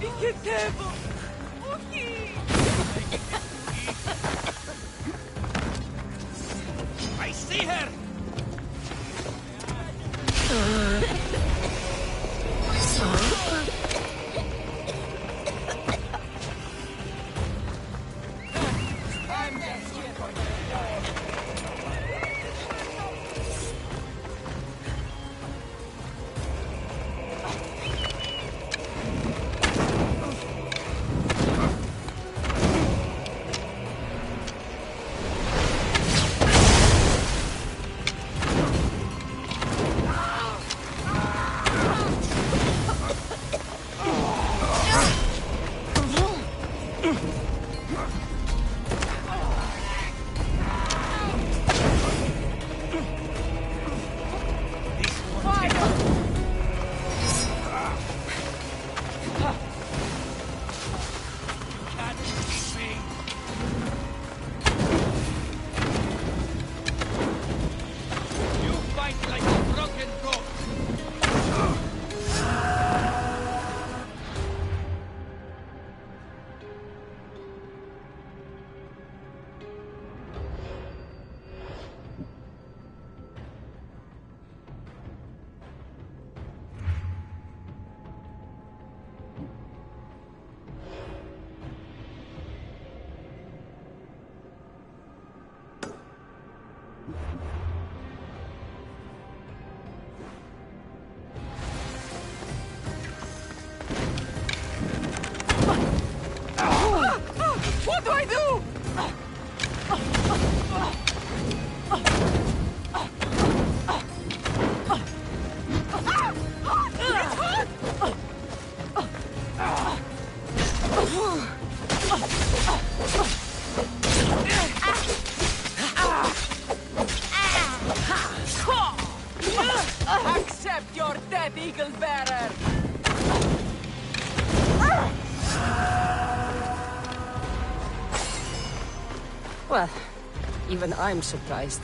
Incredible! Okay! I see her! What do I do? Accept your death, Eagle Bearer! Well, even I'm surprised.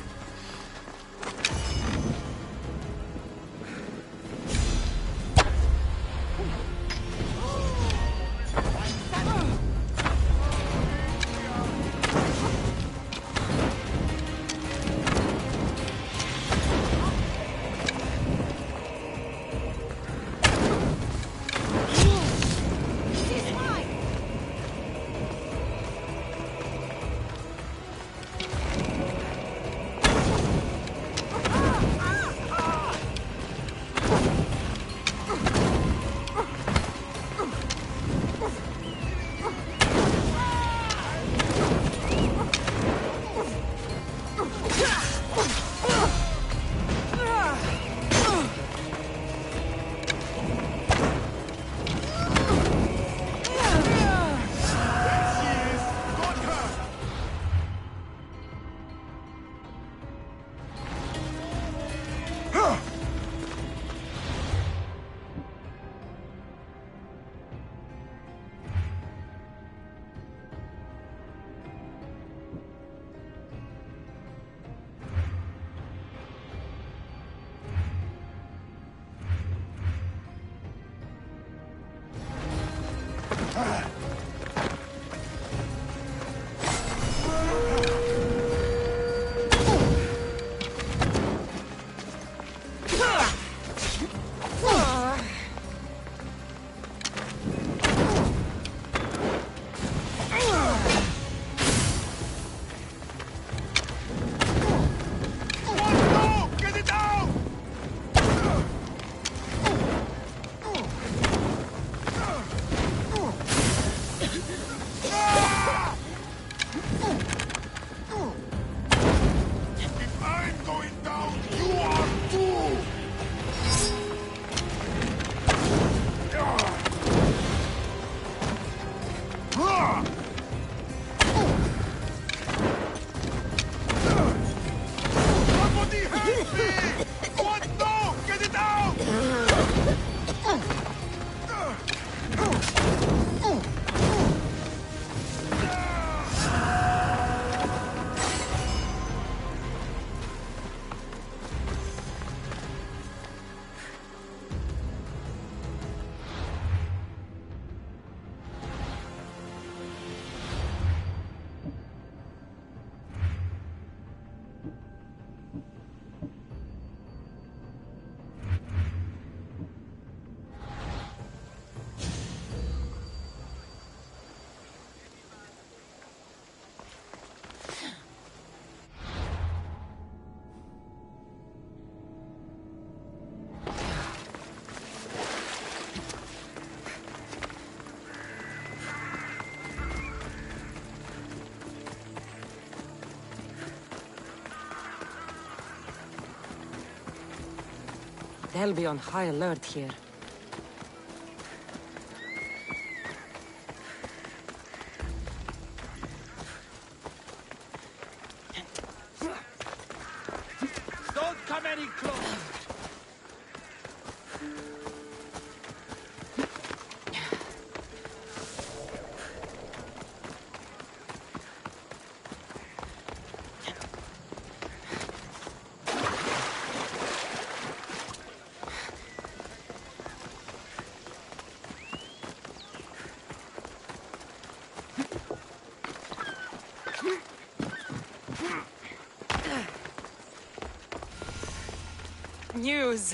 They'll be on high alert here. Don't come any closer! News!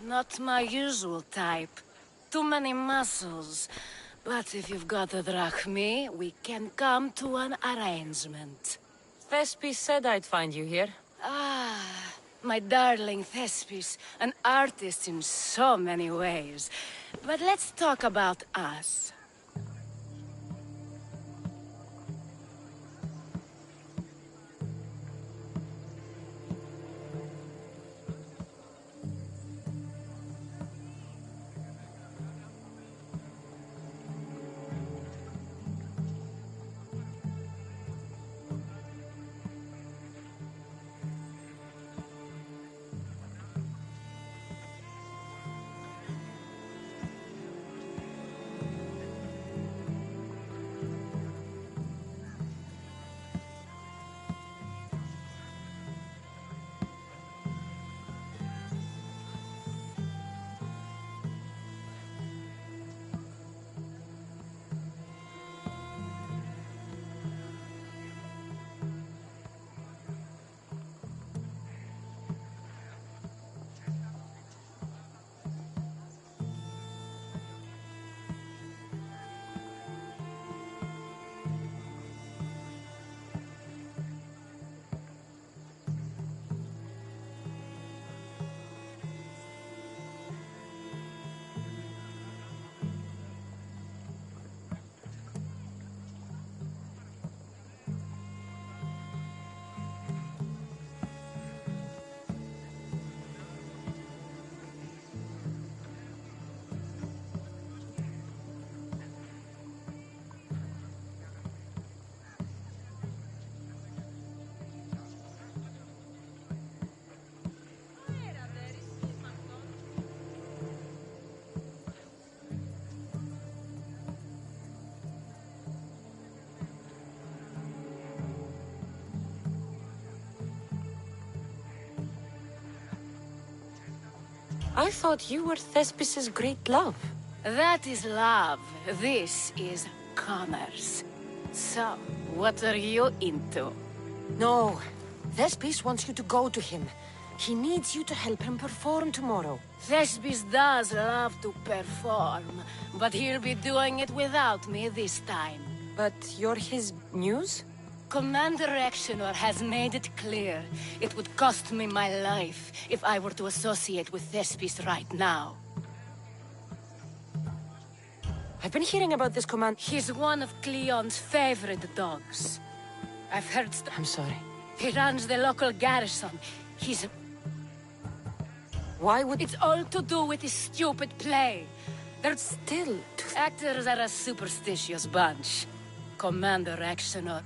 Not my usual type. Too many muscles. But if you've got the drachmi, we can come to an arrangement. Thespis said I'd find you here. Ah, my darling Thespis, an artist in so many ways. But let's talk about us. I thought you were Thespis's great love. That is love. This is commerce. So, what are you into? No. Thespis wants you to go to him. He needs you to help him perform tomorrow. Thespis does love to perform, but he'll be doing it without me this time. But you're his muse? Commander Exenor has made it clear it would cost me my life if I were to associate with Thespis right now. I've been hearing about this command. He's one of Cleon's favorite dogs. I've heard I'm sorry. He runs the local garrison. He's... Why would... It's all to do with his stupid play. They're Still... Actors are a superstitious bunch. Commander Exenor.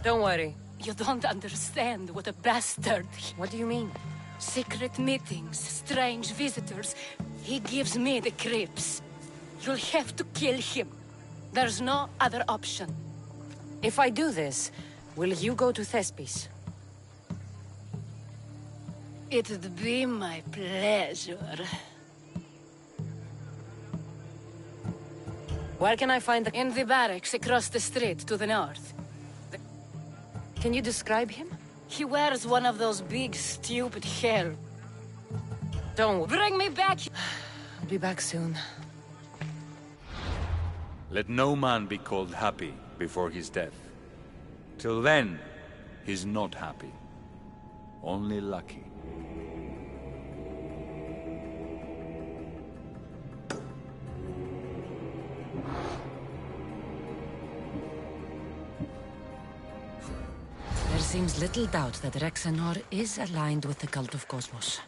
Don't worry. You don't understand what a bastard. What do you mean? Secret meetings, strange visitors. He gives me the creeps. You'll have to kill him. There's no other option. If I do this, will you go to Thespis? It'd be my pleasure. Where can I find the... In the barracks across the street to the north. Can you describe him? He wears one of those big, stupid hair. Don't... Bring me back! I'll be back soon. Let no man be called happy before his death. Till then, he's not happy. Only lucky. There seems little doubt that Rexenor is aligned with the cult of Cosmos.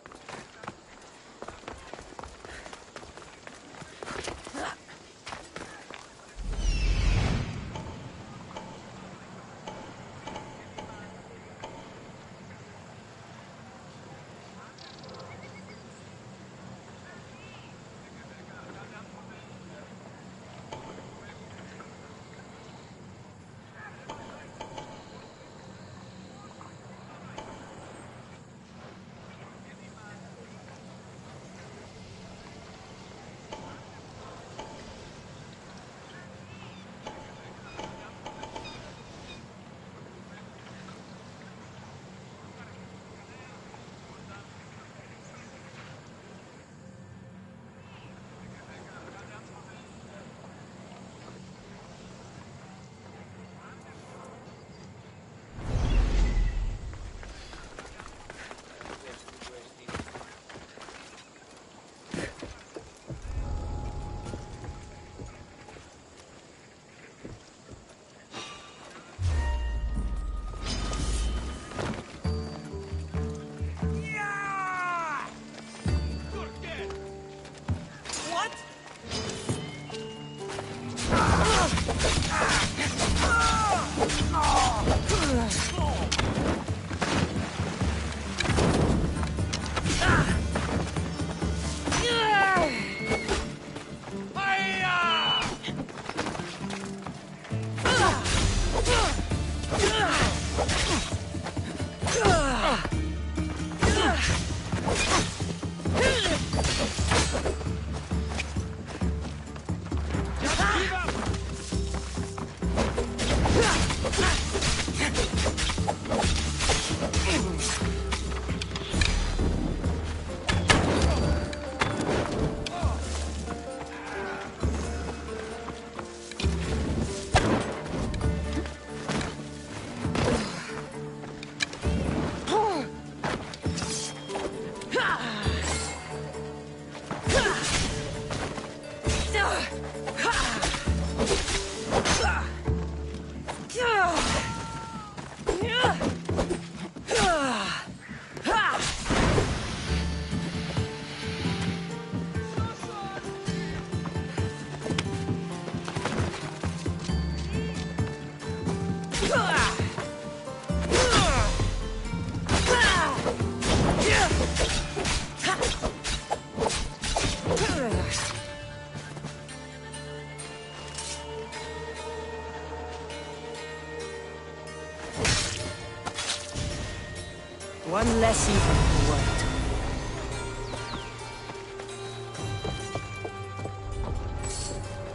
One less evil in the world.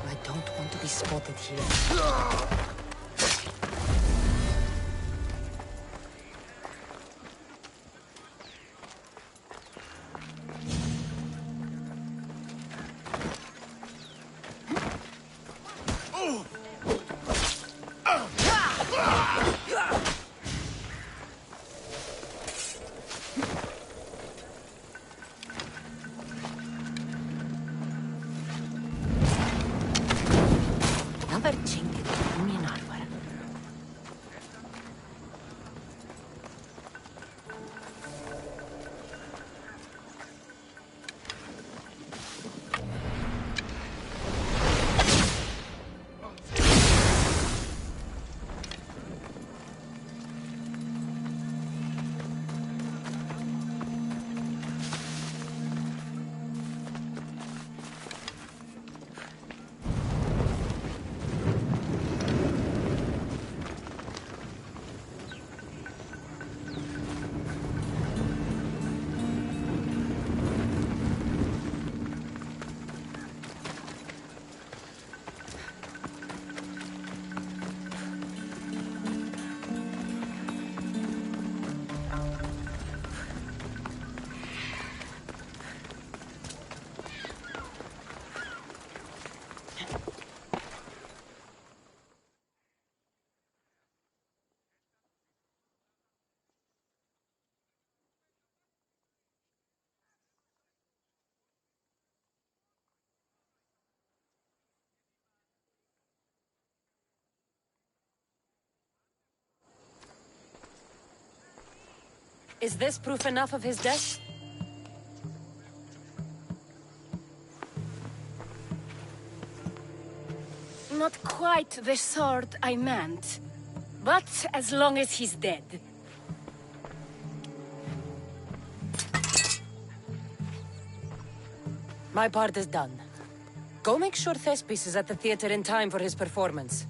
I don't want to be spotted here. Another chink in the Union Is this proof enough of his death? Not quite the sort I meant. But as long as he's dead. My part is done. Go make sure Thespis is at the theater in time for his performance.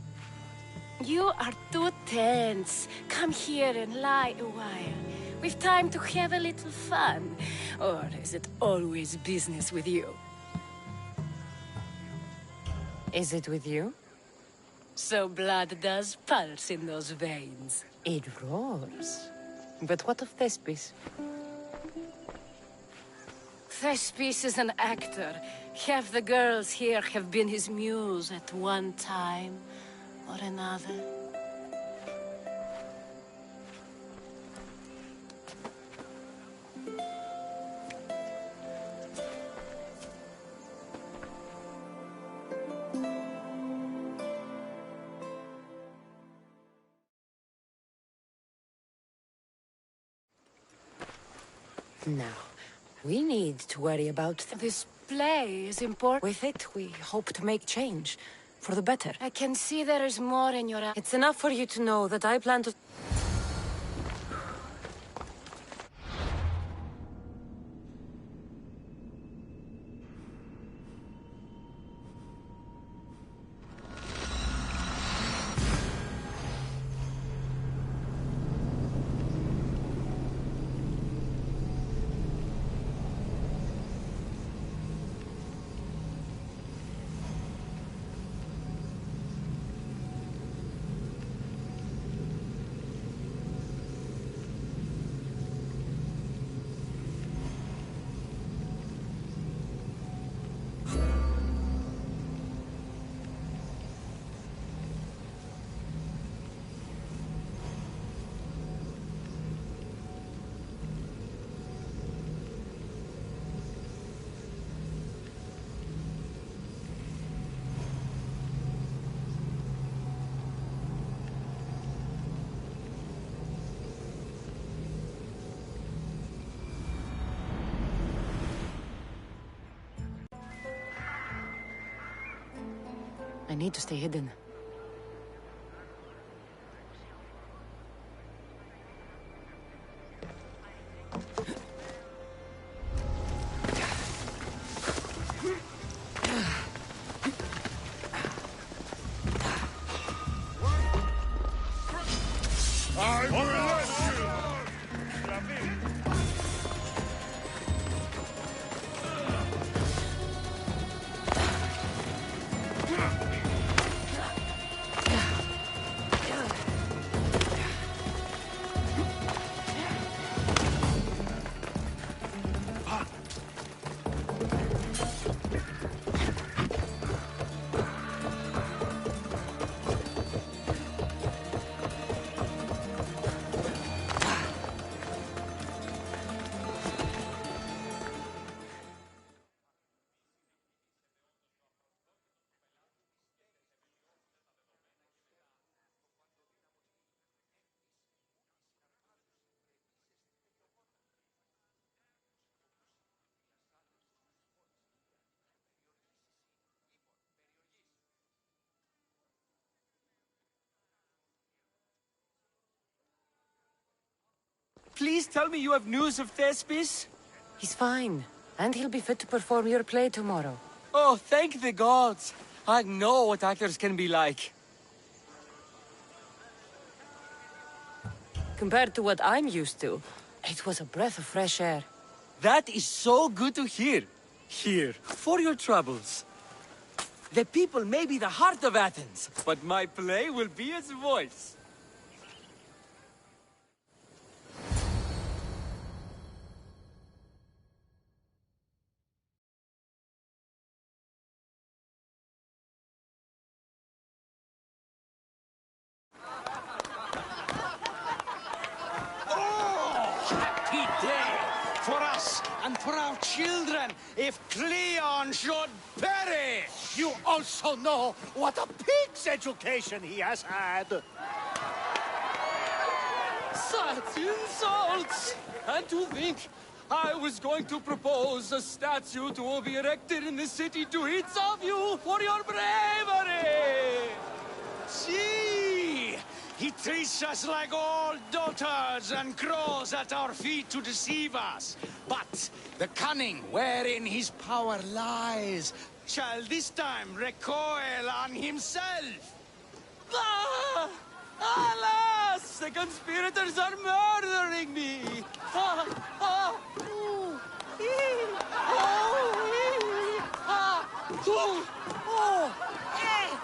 You are too tense. Come here and lie a while. We've time to have a little fun. Or is it always business with you? Is it with you? So blood does pulse in those veins. It roars. But what of Thespis? Thespis is an actor. Half the girls here have been his muse at one time or another. Now, we need to worry about This play is important. With it, we hope to make change. For the better. I can see there is more in your eyes. It's enough for you to know that I plan to... I need to stay hidden. Please tell me you have news of Thespis? He's fine. And he'll be fit to perform your play tomorrow. Oh, thank the gods. I know what actors can be like. Compared to what I'm used to, it was a breath of fresh air. That is so good to hear. Here, for your troubles. The people may be the heart of Athens, but my play will be its voice. Happy day for us and for our children if Cleon should perish! You also know what a pig's education he has had. Such insults! And to think I was going to propose a statue to be erected in the city to each of you for your bravery! See! He treats us like old dotards and crawls at our feet to deceive us. But the cunning wherein his power lies shall this time recoil on himself. Ah! Alas! The conspirators are murdering me! Ah! Ah! Ooh! Ee! Oh! Ee! Ah! Ooh! Oh! Eh!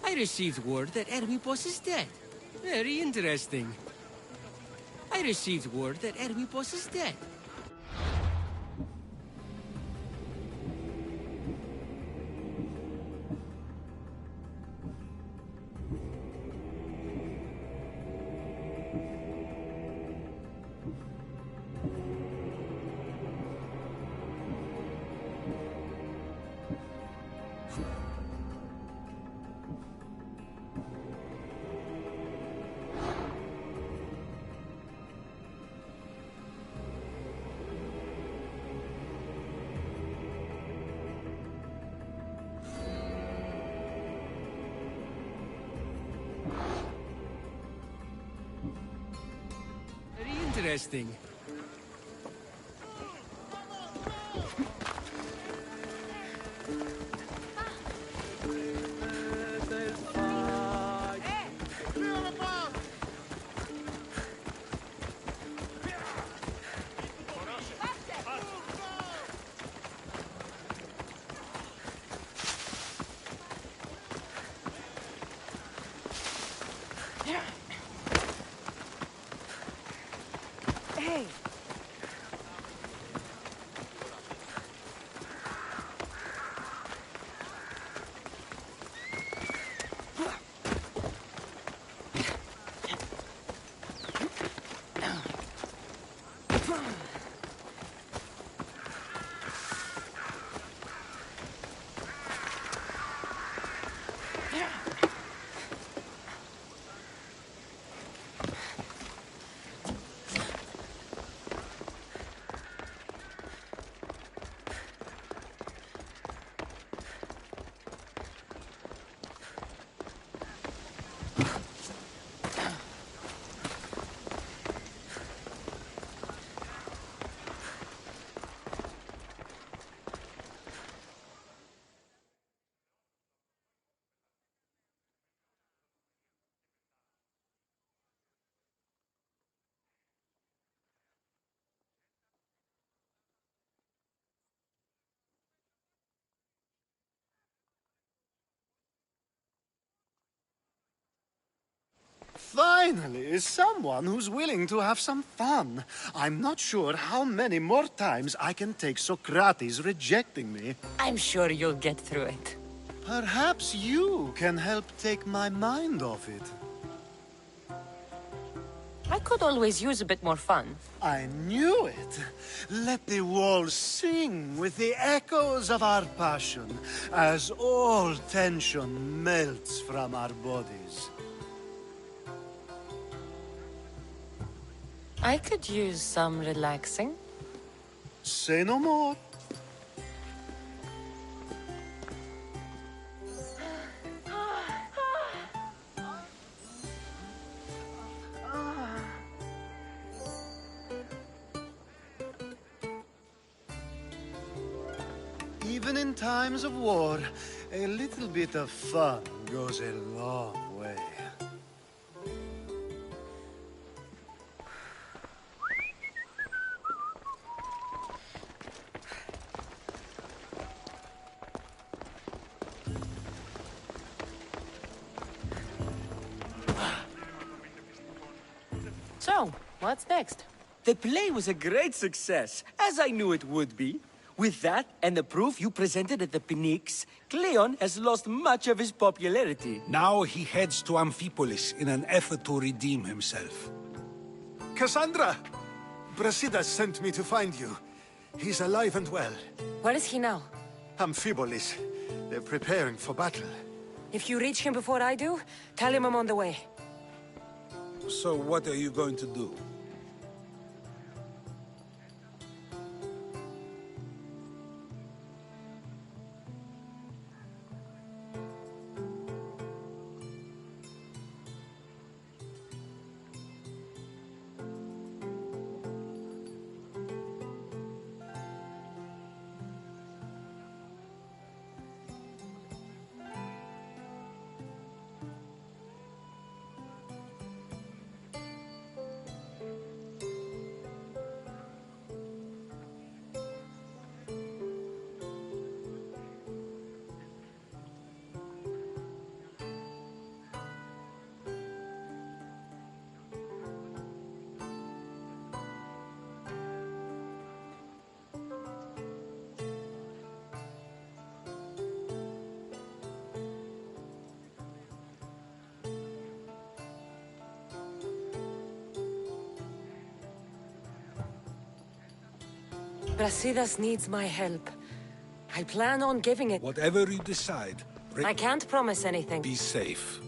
I received word that Hermipos is dead. Very interesting. I received word that Hermipos is dead. Very interesting. Hey! Finally, someone who's willing to have some fun. I'm not sure how many more times I can take Socrates rejecting me. I'm sure you'll get through it. Perhaps you can help take my mind off it. I could always use a bit more fun. I knew it. Let the walls sing with the echoes of our passion as all tension melts from our bodies. I could use some relaxing. Say no more. Even in times of war, a little bit of fun goes a long way. So, what's next? The play was a great success, as I knew it would be. With that, and the proof you presented at the Pnyx, Cleon has lost much of his popularity. Now he heads to Amphipolis in an effort to redeem himself. Cassandra! Brasidas sent me to find you. He's alive and well. Where is he now? Amphipolis. They're preparing for battle. If you reach him before I do, tell him I'm on the way. So what are you going to do? Brasidas needs my help. I plan on giving it. Whatever you decide, I can't promise anything. be safe.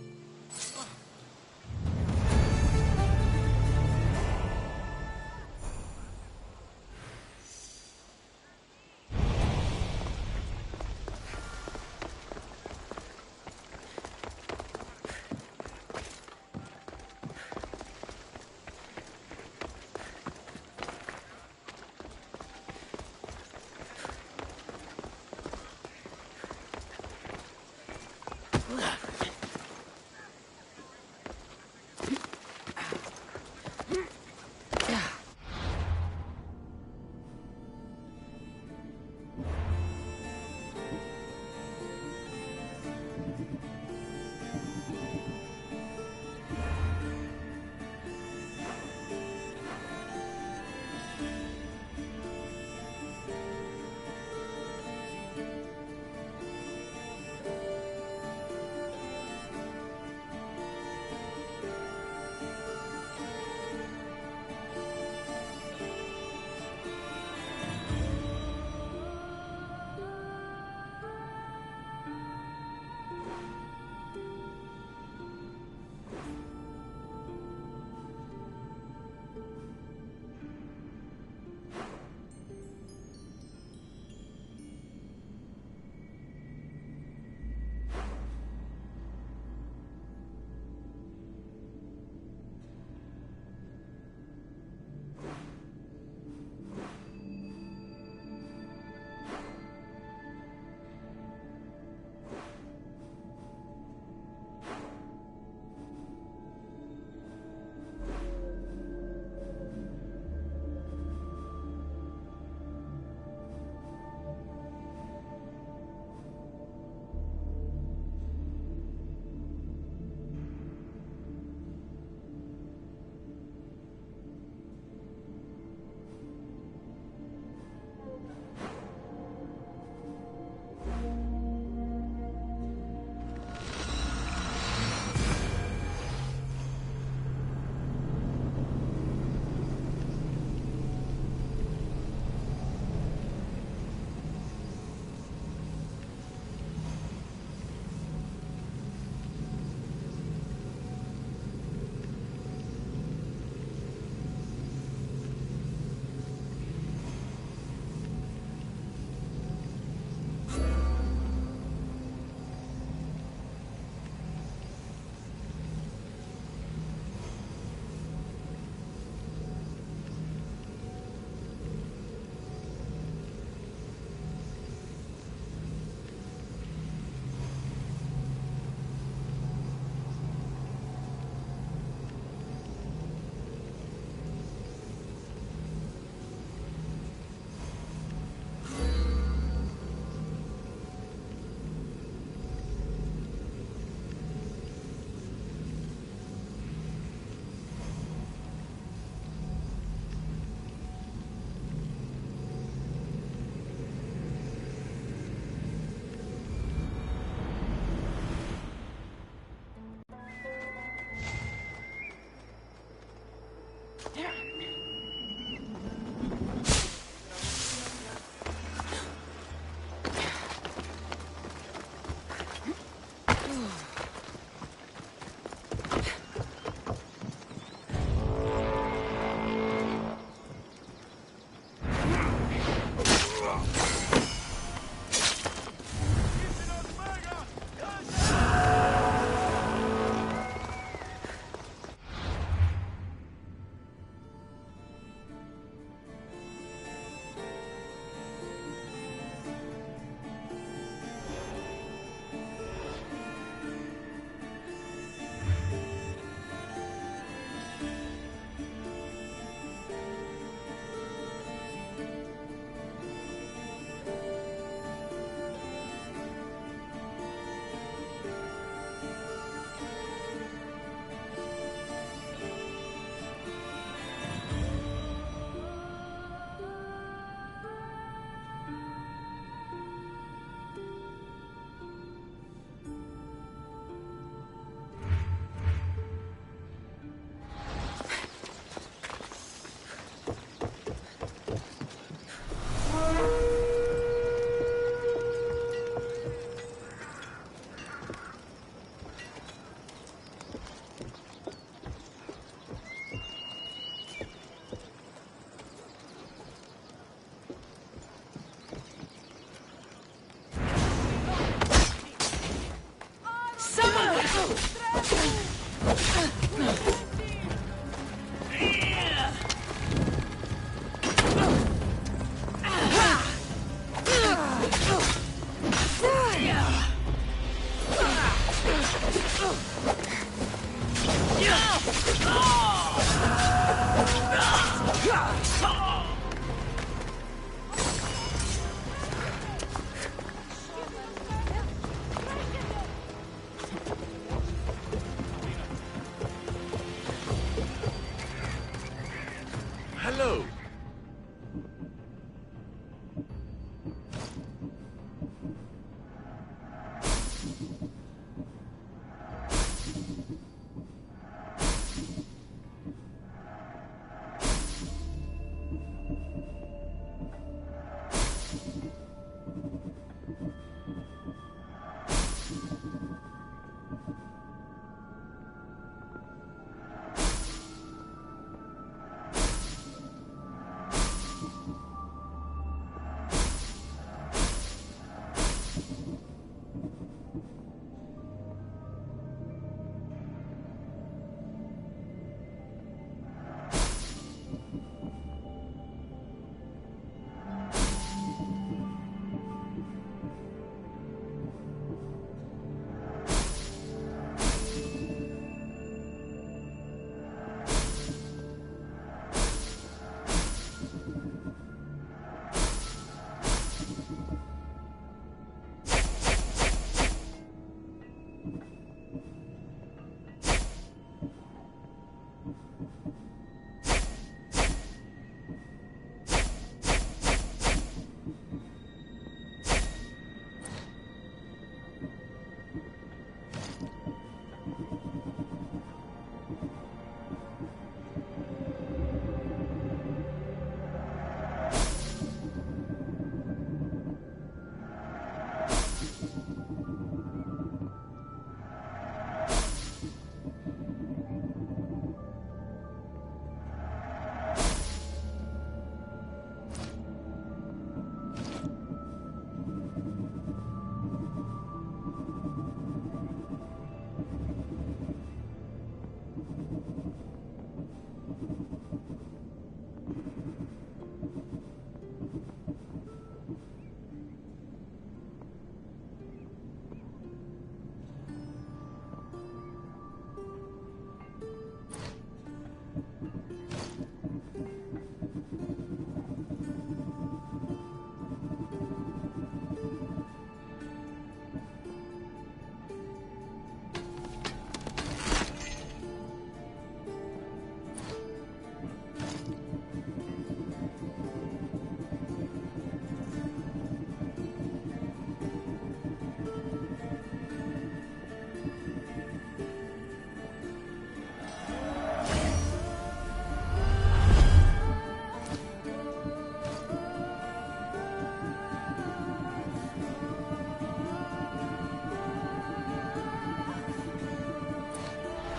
Hello.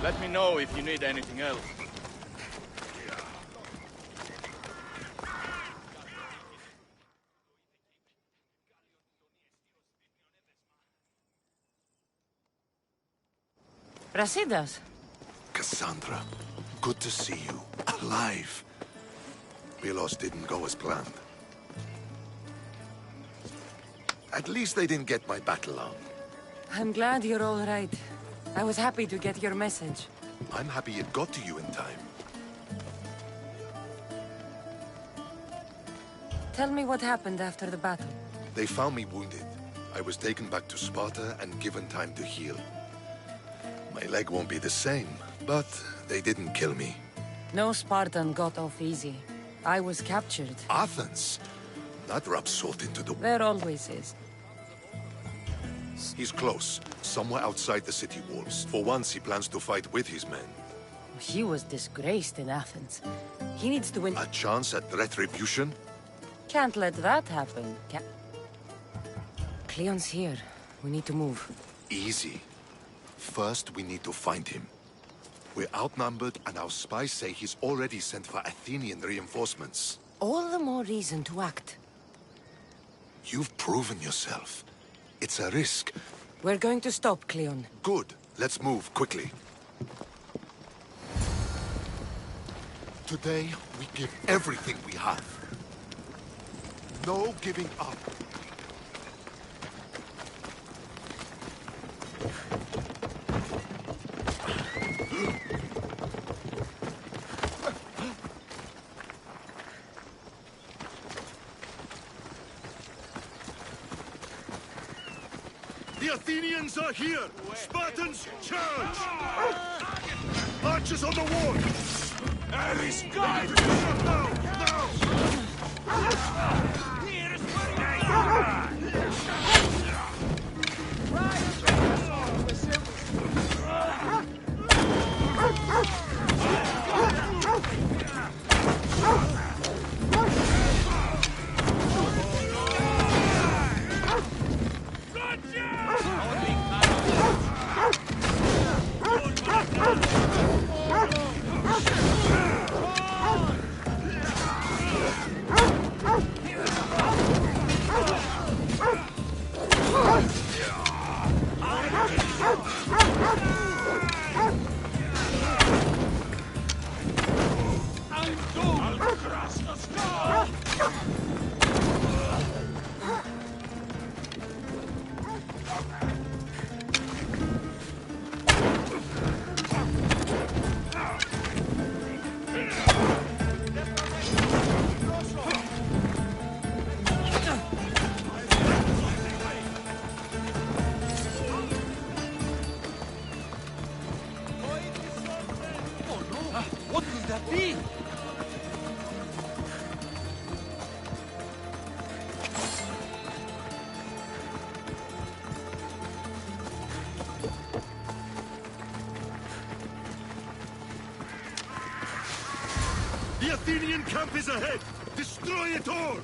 Let me know if you need anything else. Brasidas? Cassandra, good to see you. Alive. Pylos didn't go as planned. At least they didn't get my battle arm. I'm glad you're all right. I was happy to get your message. I'm happy it got to you in time. Tell me what happened after the battle. They found me wounded. I was taken back to Sparta and given time to heal. My leg won't be the same, but they didn't kill me. No Spartan got off easy. I was captured. Athens? That rubs salt into the... There always is. He's close, somewhere outside the city walls. For once, he plans to fight with his men. He was disgraced in Athens. He needs to win... A chance at retribution? Can't let that happen. Cleon's here. We need to move. Easy. First, we need to find him. We're outnumbered, and our spies say he's already sent for Athenian reinforcements. All the more reason to act. You've proven yourself. It's a risk. We're going to stop, Cleon. Good. Let's move quickly. Today, we give everything we have. No giving up. The Athenians are here! Spartans, charge! Archers on the wall! Ares, guide! Now! Now! What could that be? The Athenian camp is ahead! Destroy it all!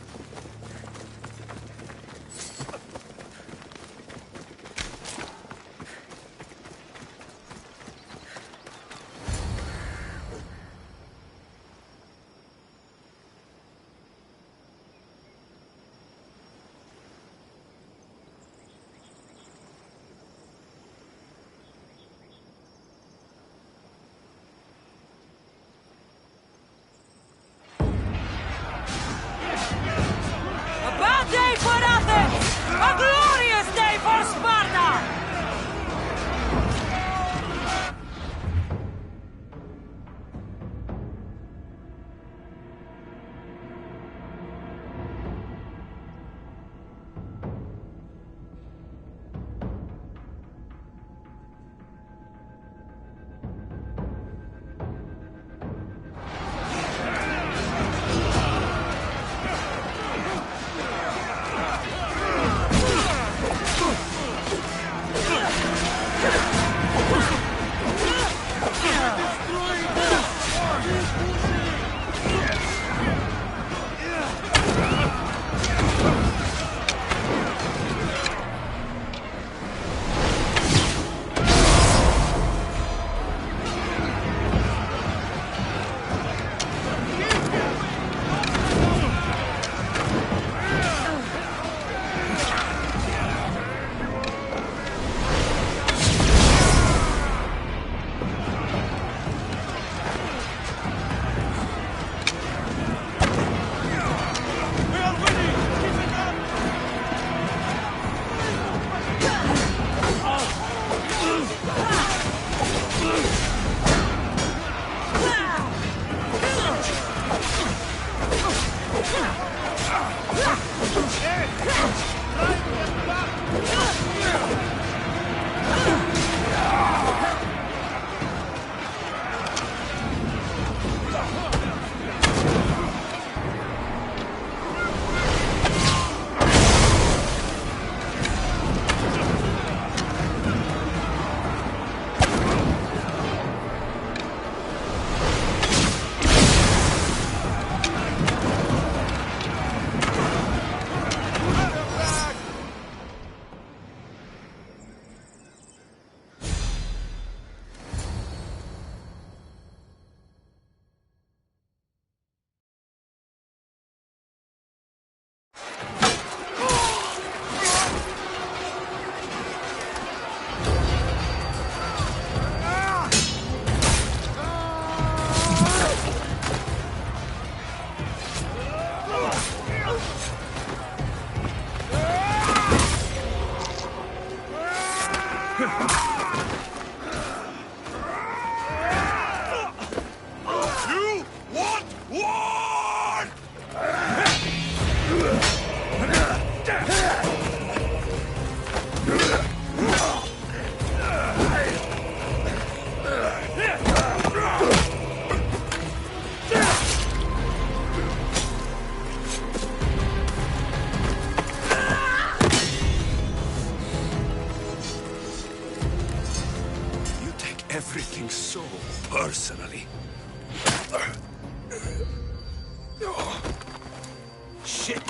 You want war? You take everything so personally. Shit!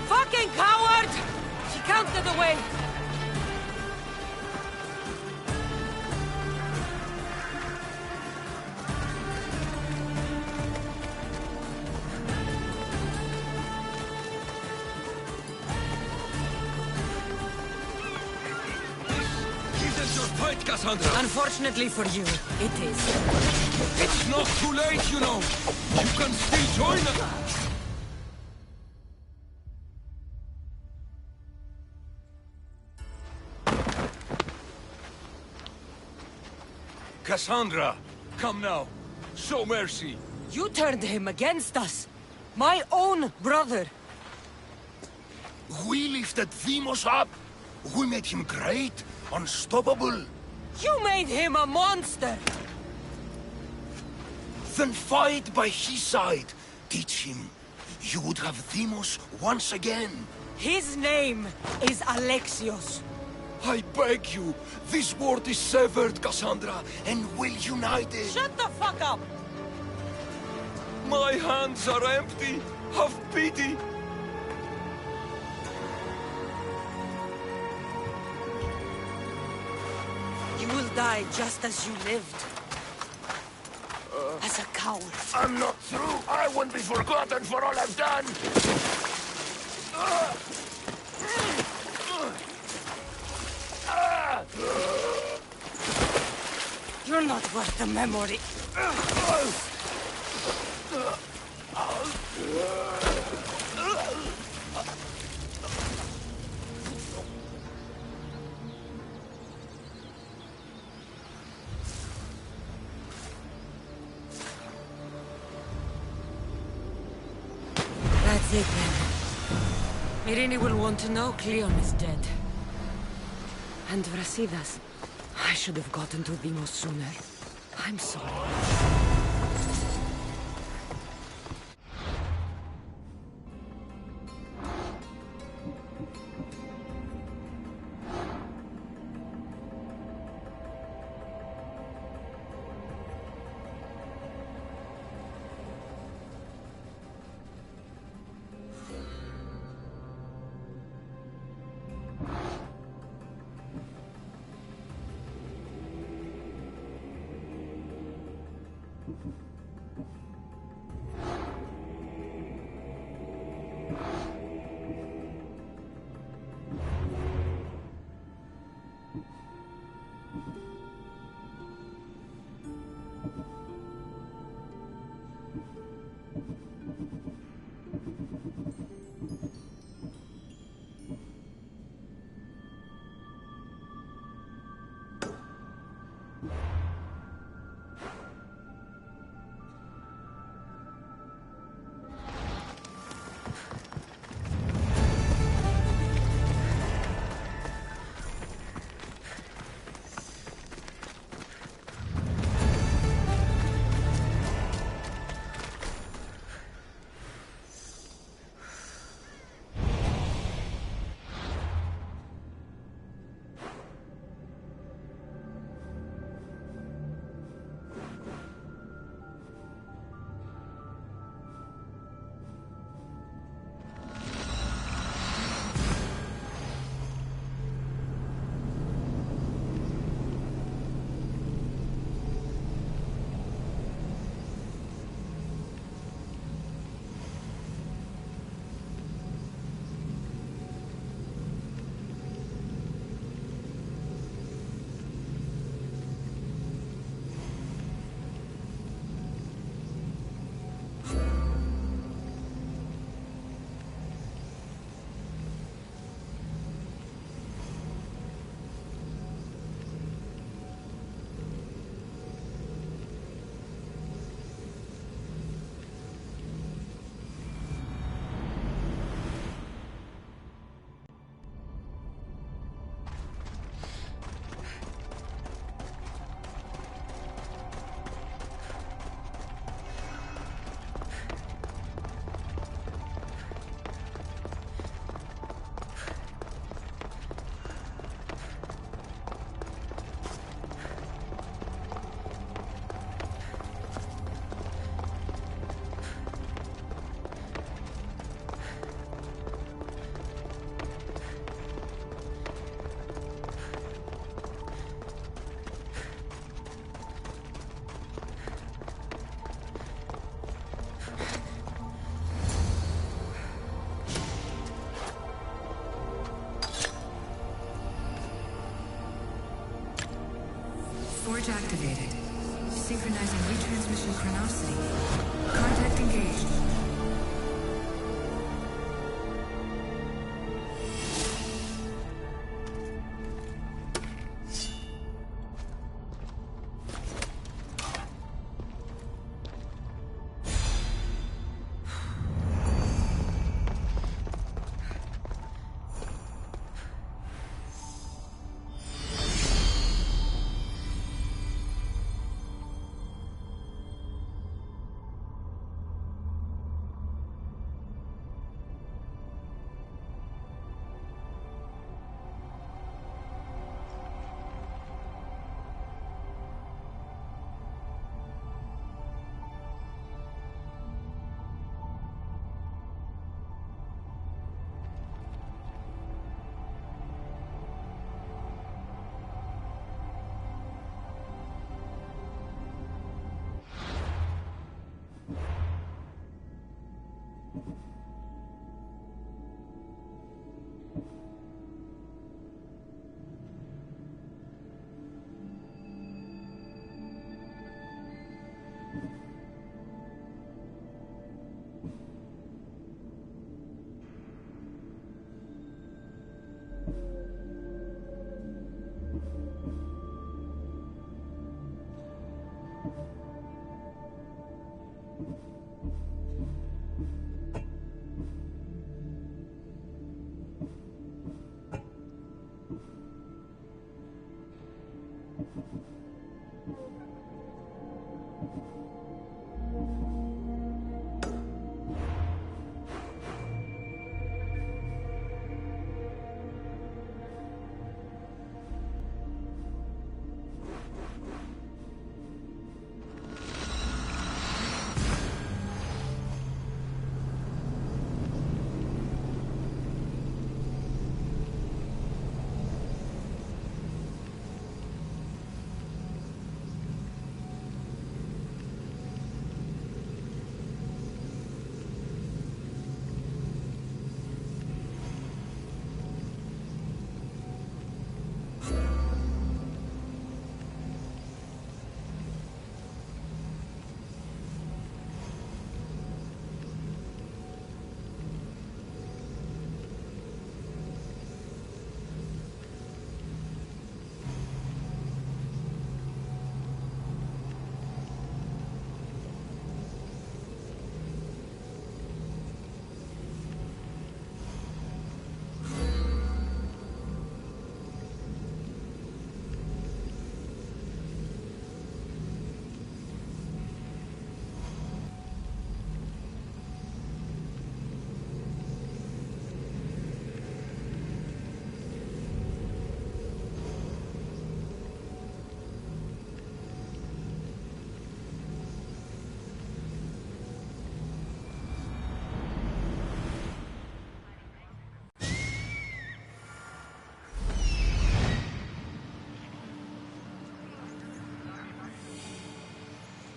Fucking coward! She counted away! Isn't your fight, Cassandra? Unfortunately for you, it is. It's not too late, you know. You can still join us. Cassandra, come now. Show mercy. You turned him against us. My own brother. We lifted Deimos up. We made him great, unstoppable. You made him a monster! Then fight by his side. Teach him. You would have Deimos once again. His name is Alexios. I beg you, this world is severed, Cassandra, and we'll unite it. Shut the fuck up! My hands are empty. Have pity. You will die just as you lived. As a coward. I'm not through. I won't be forgotten for all I've done. You're not worth the memory. That's it then. Myrrine will want to know Cleon is dead. And Brasidas. I should have gotten to Deimos sooner. I'm sorry. Forge activated. Synchronizing retransmission chronicity. Contact engaged.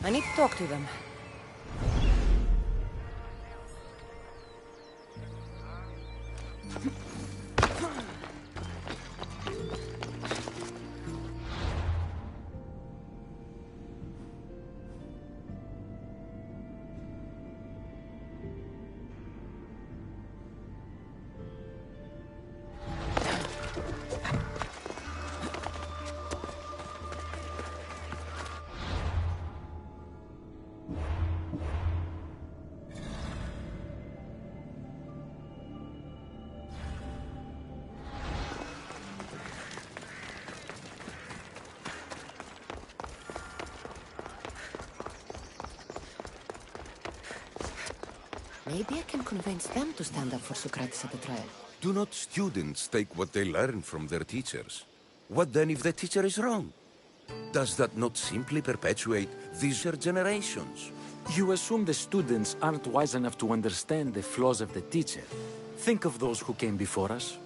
I need to talk to them. Maybe I can convince them to stand up for Socrates at the trial. Do not students take what they learn from their teachers? What then if the teacher is wrong? Does that not simply perpetuate these generations? You assume the students aren't wise enough to understand the flaws of the teacher. Think of those who came before us.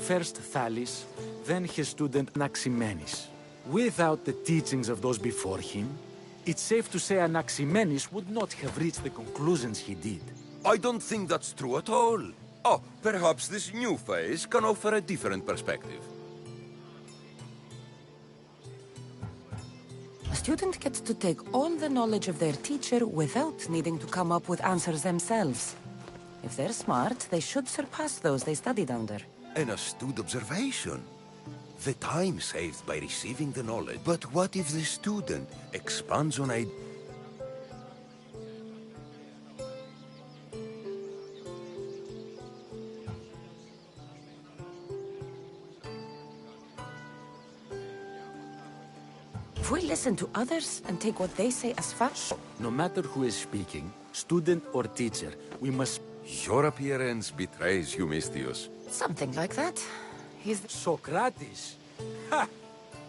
First Thales, then his student Anaximenes. Without the teachings of those before him, it's safe to say Anaximenes would not have reached the conclusions he did. I don't think that's true at all. Oh, perhaps this new phase can offer a different perspective. A student gets to take all the knowledge of their teacher without needing to come up with answers themselves. If they're smart, they should surpass those they studied under. An astute observation. The time saved by receiving the knowledge. But what if the student expands on a... If we listen to others and take what they say as fact... No matter who is speaking, student or teacher, we must... Your appearance betrays you, Misthios. Something like that. He's... Socrates? Ha!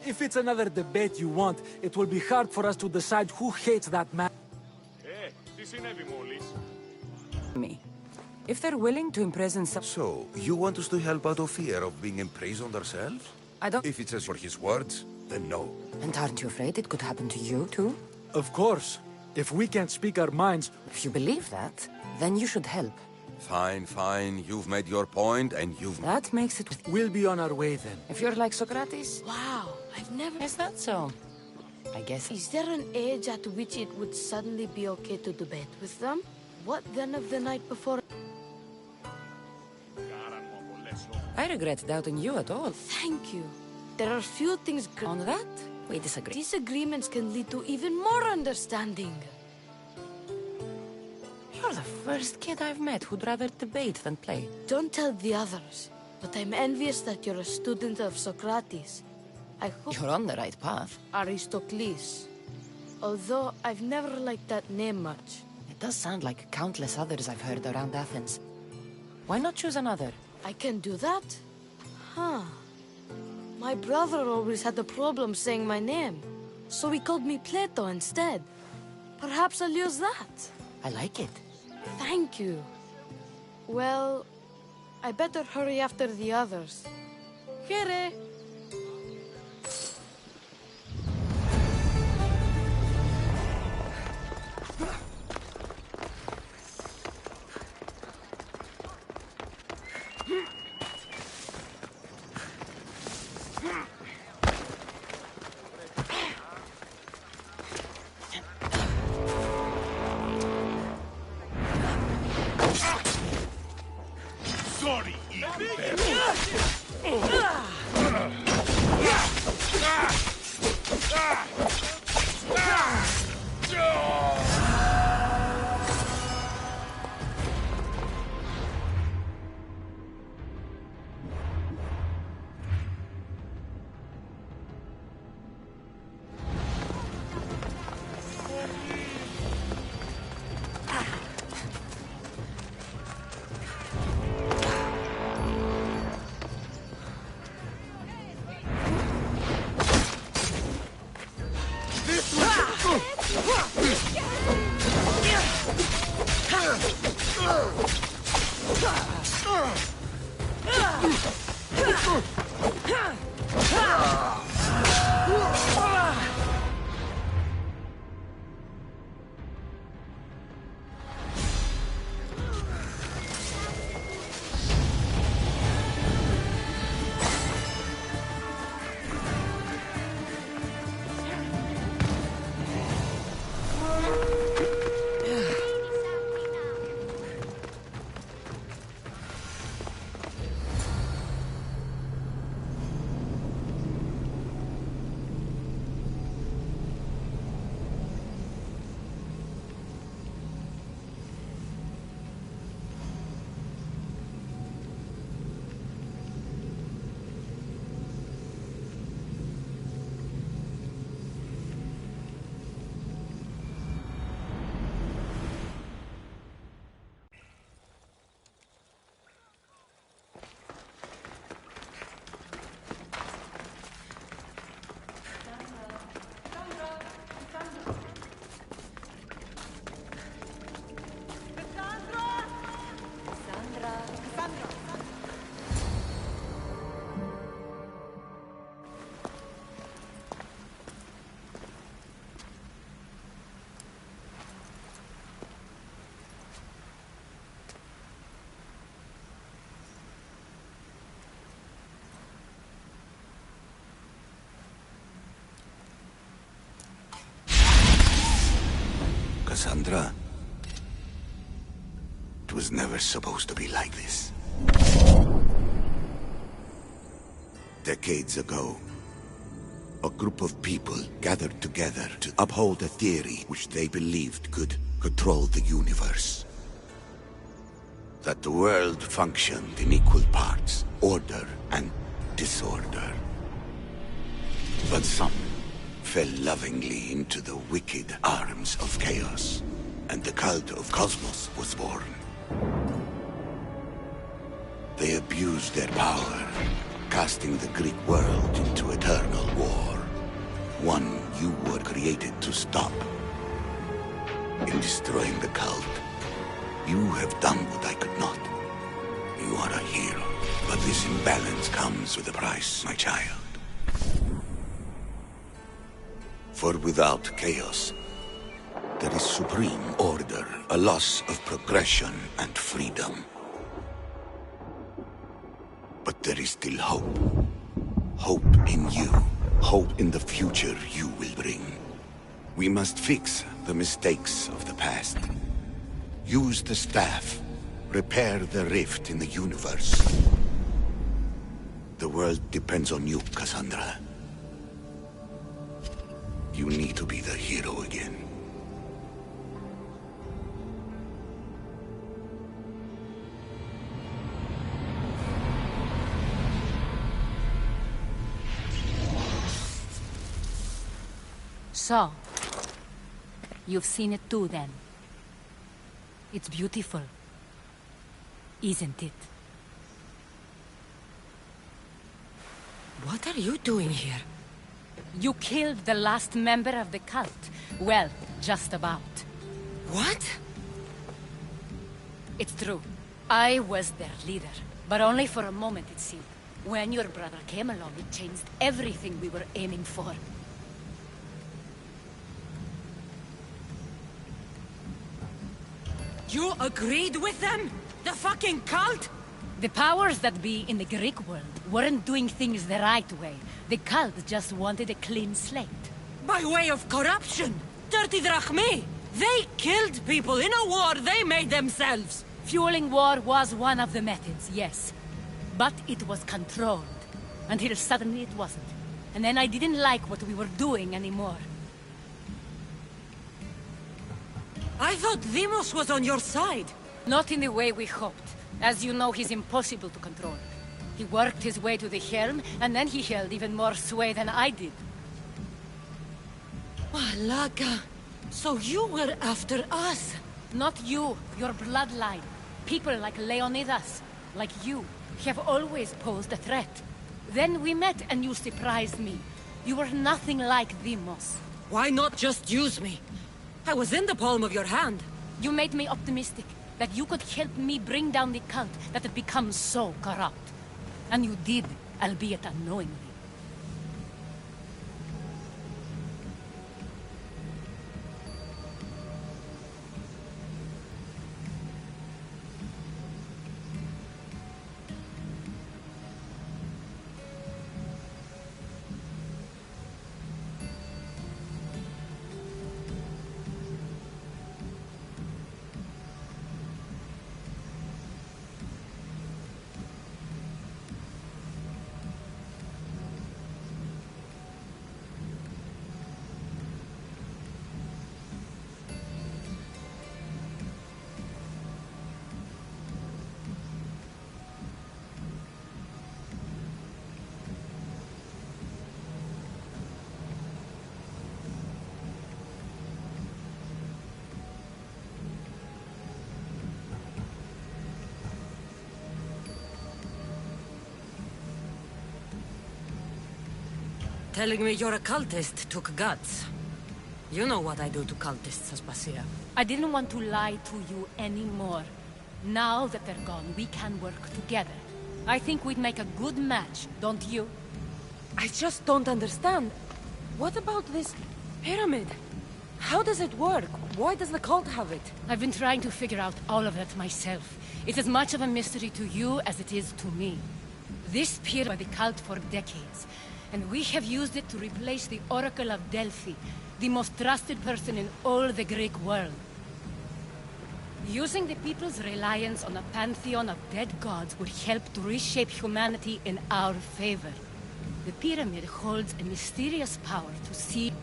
If it's another debate you want, it will be hard for us to decide who hates that man. Me. If they're willing to imprison some... So, you want us to help out of fear of being imprisoned ourselves? I don't... If it's as for his words, then no. And aren't you afraid it could happen to you, too? Of course. If we can't speak our minds... If you believe that, then you should help. Fine, fine. You've made your point, and you've... That makes it... We'll be on our way, then. If you're like Socrates... Wow, I've never... Is that so? I guess... Is there an age at which it would suddenly be okay to debate with them? What then of the night before? I regret doubting you at all. Thank you. There are few things... On that, we disagree. Disagreements can lead to even more understanding. You're the first kid I've met who'd rather debate than play. Don't tell the others, but I'm envious that you're a student of Socrates. I hope... You're on the right path. Aristocles. Although I've never liked that name much. It does sound like countless others I've heard around Athens. Why not choose another? I can do that? Huh. My brother always had a problem saying my name, so he called me Plato instead. Perhaps I'll use that. I like it. Thank you. Well, I better hurry after the others. Here. Sorry, Cassandra. It was never supposed to be like this. Decades ago, a group of people gathered together to uphold a theory which they believed could control the universe. That the world functioned in equal parts, order and disorder. But some fell lovingly into the wicked arms of chaos, and the cult of Cosmos was born. They abused their power, casting the Greek world into eternal war. One you were created to stop. In destroying the cult, you have done what I could not. You are a hero, but this imbalance comes with a price, my child. For without chaos, there is supreme order, a loss of progression and freedom. But there is still hope. Hope in you. Hope in the future you will bring. We must fix the mistakes of the past. Use the staff. Repair the rift in the universe. The world depends on you, Cassandra. You need to be the hero again. So, you've seen it too, then. It's beautiful, isn't it? What are you doing here? You killed the last member of the cult. Well, just about. What? It's true. I was their leader, but only for a moment, it seemed. When your brother came along, it changed everything we were aiming for. You agreed with them? The fucking cult? The powers that be in the Greek world weren't doing things the right way. The cult just wanted a clean slate. By way of corruption! Dirty drachmi! They killed people in a war they made themselves! Fueling war was one of the methods, yes. But it was controlled. Until suddenly it wasn't. And then I didn't like what we were doing anymore. I thought Deimos was on your side. Not in the way we hoped. As you know, he's impossible to control. He worked his way to the helm, and then he held even more sway than I did. Malaga. So you were after us? Not you, your bloodline. People like Leonidas, like you, have always posed a threat. Then we met and you surprised me. You were nothing like Deimos. Why not just use me? I was in the palm of your hand. You made me optimistic that you could help me bring down the cult that had become so corrupt. And you did, albeit unknowingly. Telling me you're a cultist took guts. You know what I do to cultists, Aspasia. I didn't want to lie to you anymore. Now that they're gone, we can work together. I think we'd make a good match, don't you? I just don't understand. What about this pyramid? How does it work? Why does the cult have it? I've been trying to figure out all of that myself. It's as much of a mystery to you as it is to me. This pyramid by the cult for decades, and we have used it to replace the Oracle of Delphi, the most trusted person in all the Greek world. Using the people's reliance on a pantheon of dead gods would help to reshape humanity in our favor. The pyramid holds a mysterious power to see,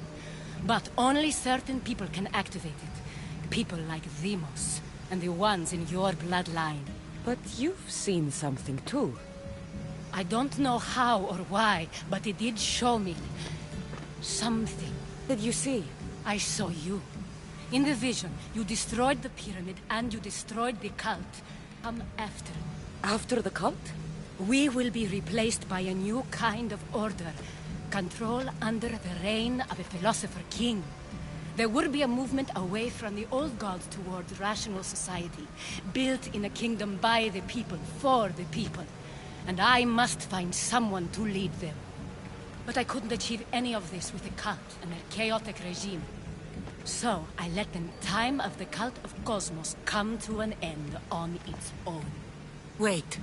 but only certain people can activate it. People like Deimos, and the ones in your bloodline. But you've seen something too. I don't know how or why, but it did show me something. Did you see? I saw you. In the vision, you destroyed the pyramid and you destroyed the cult. Come after. After the cult? We will be replaced by a new kind of order. Control under the reign of a philosopher king. There will be a movement away from the old gods towards rational society, built in a kingdom by the people, for the people. And I must find someone to lead them. But I couldn't achieve any of this with the cult and their chaotic regime. So I let the time of the cult of Cosmos come to an end on its own. Wait.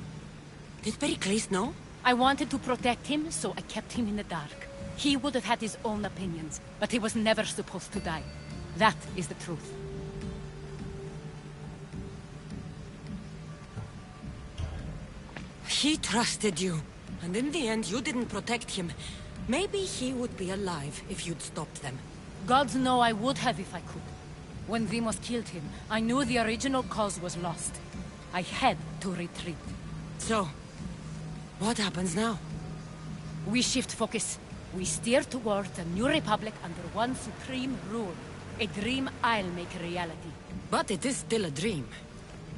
Did Pericles know? I wanted to protect him, so I kept him in the dark. He would have had his own opinions, but he was never supposed to die. That is the truth. He trusted you, and in the end you didn't protect him. Maybe he would be alive if you'd stopped them. Gods know I would have if I could. When Deimos killed him, I knew the original cause was lost. I had to retreat. So, what happens now? We shift focus. We steer towards a new republic under one supreme rule. A dream I'll make a reality. But it is still a dream.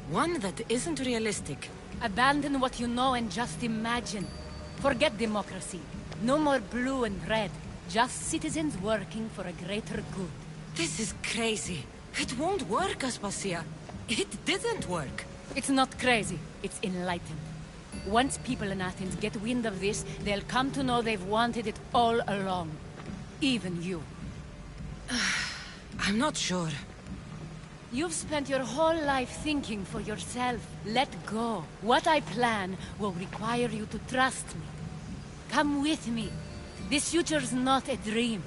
One that isn't realistic. Abandon what you know and just imagine. Forget democracy. No more blue and red. Just citizens working for a greater good. This is crazy. It won't work, Aspasia. It didn't work. It's not crazy. It's enlightened. Once people in Athens get wind of this, they'll come to know they've wanted it all along. Even you. I'm not sure. You've spent your whole life thinking for yourself. Let go. What I plan will require you to trust me. Come with me. This future's not a dream.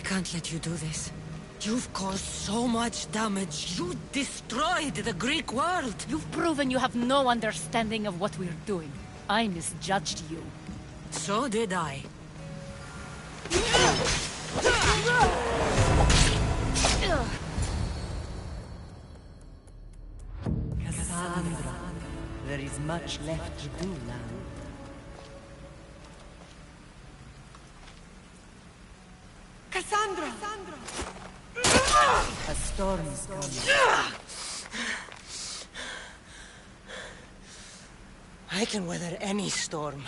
can't let you do this. You've caused so much damage. You destroyed the Greek world. You've proven you have no understanding of what we're doing. I misjudged you. So did I. Cassandra, there is much left to do now. Cassandra! A storm is coming. I can weather any storm.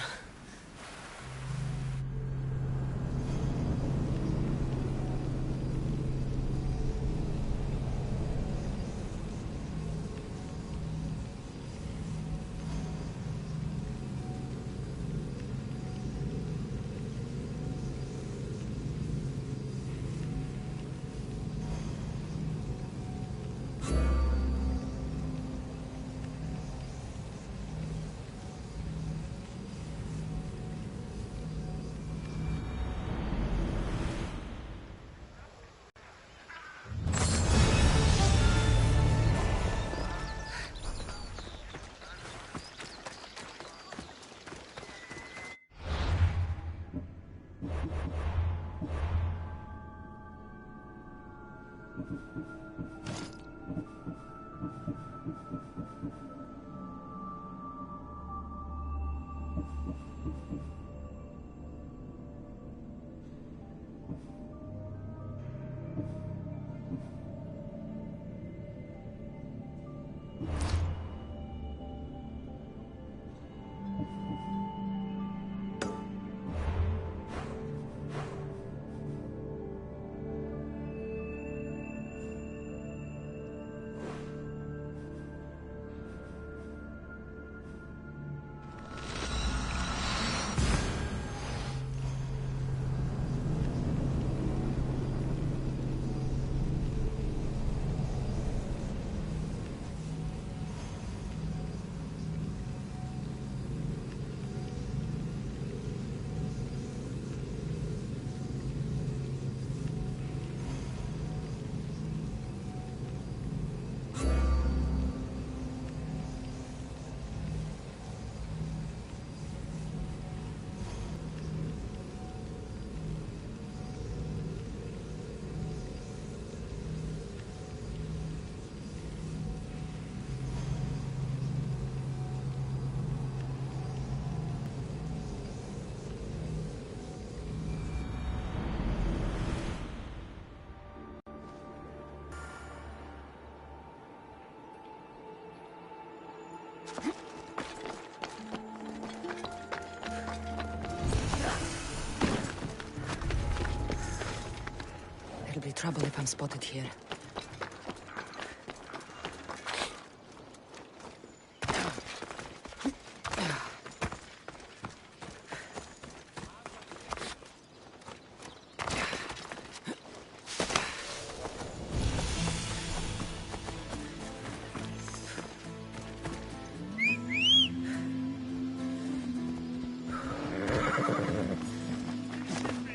There'll be trouble if I'm spotted here.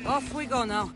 Off we go now.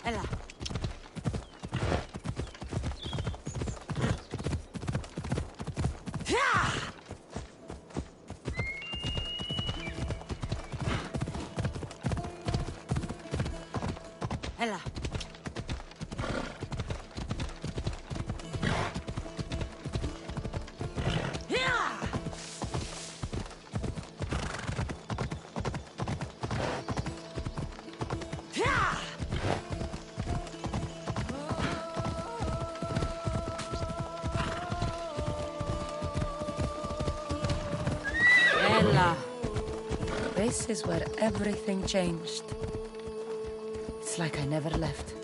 Ella. Ella. Ella. This is where everything changed. It's like I never left.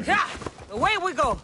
Yeah, away we go!